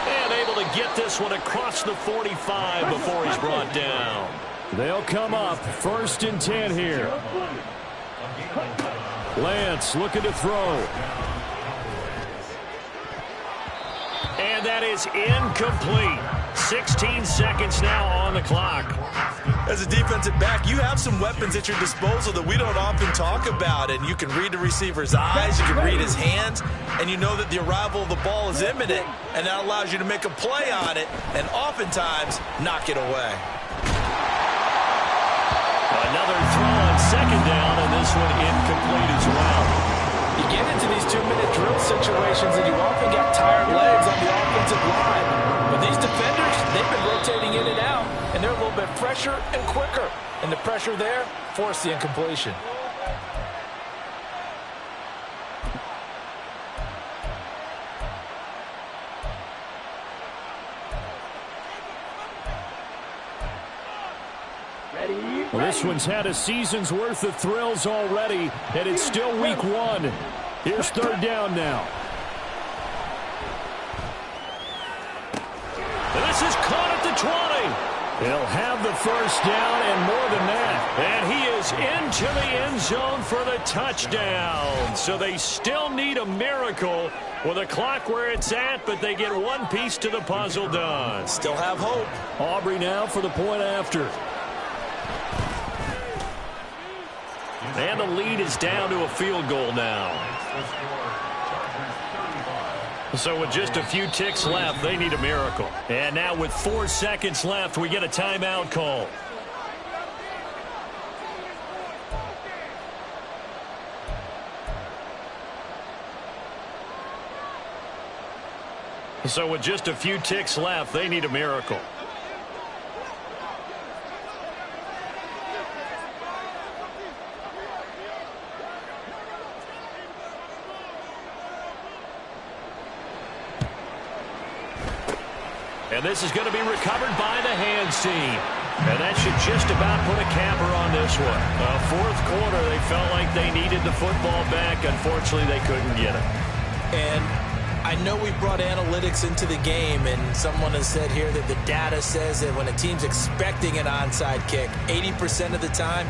S3: And able to get this one across the 45 before he's brought down. They'll come up 1st and 10 here. Lance looking to throw. And that is incomplete. 16 seconds now on the clock.
S7: As a defensive back, you have some weapons at your disposal that we don't often talk about. And you can read the receiver's eyes, you can read his hands, and you know that the arrival of the ball is imminent, and that allows you to make a play on it and oftentimes knock it away.
S3: Another throw on 2nd down, and this one incomplete as well.
S4: You get into these 2-minute drill situations, and you often get tired legs on the offensive line. But these defenders, they've been rotating in and out, and they're a little bit fresher and quicker. And the pressure there forced the incompletion.
S3: Well, this one's had a season's worth of thrills already, and it's still week 1. Here's 3rd down now. And this is caught at the 20. He'll have the 1st down and more than that. And he is into the end zone for the touchdown. So they still need a miracle with a clock where it's at, but they get one piece to the puzzle done.
S5: Still have hope.
S3: Aubrey now for the point after. And the lead is down to a field goal now. So with just a few ticks left, they need a miracle. And now with 4 seconds left, we get a timeout call. So with just a few ticks left, they need a miracle. And this is going to be recovered by the hands team. And that should just about put a capper on this one. Fourth quarter, they felt like they needed the football back. Unfortunately, they couldn't get it.
S5: And I know we brought analytics into the game, and someone has said here that the data says that when a team's expecting an onside kick, 80% of the time,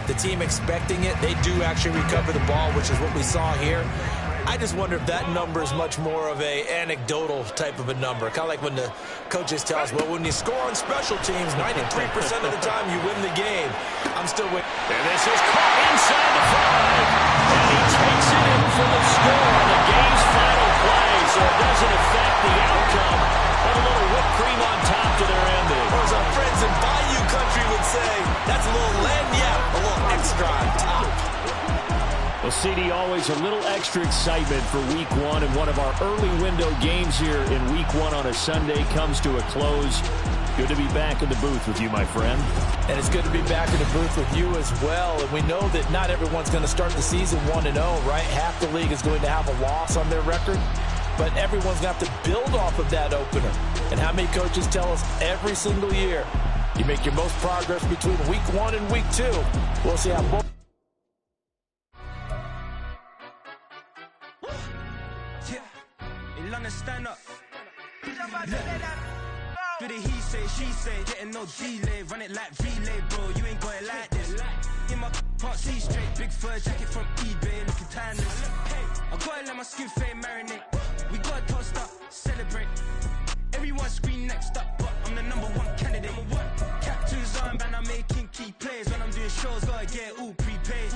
S5: the team expecting it, they do actually recover the ball, which is what we saw here. I just wonder if that number is much more of a anecdotal type of a number. Kind of like when the coaches tell us, well, when you score on special teams, 93% of the time you win the game. I'm still waiting.
S3: And this is caught inside the 5. And he takes it in for the score on the game's final play. So it doesn't affect the outcome. But a little whipped cream on top to their ending.
S7: Or as our friends in Bayou Country would say, that's a little lagniappe, a little extra on top.
S3: Well, CD, always a little extra excitement for Week 1, and one of our early window games here in Week 1 on a Sunday comes to a close. Good to be back in the booth with you, my friend.
S5: And it's good to be back in the booth with you as well. And we know that not everyone's going to start the season 1-0, right? Half the league is going to have a loss on their record, but everyone's going to have to build off of that opener. And how many coaches tell us every single year, you make your most progress between Week 1 and Week 2. We'll see how both.
S8: Stand up. Do the he say, she say, getting no delay, run it like relay, bro. You ain't got it like this. In my can't see straight, big fur jacket from eBay, looking timeless. I gotta let my skin fade marinate. We gotta toast up, celebrate. Everyone scream next up, but I'm the #1 candidate. Captain's armband, I'm making key plays when I'm doing shows. Gotta get all prepaid.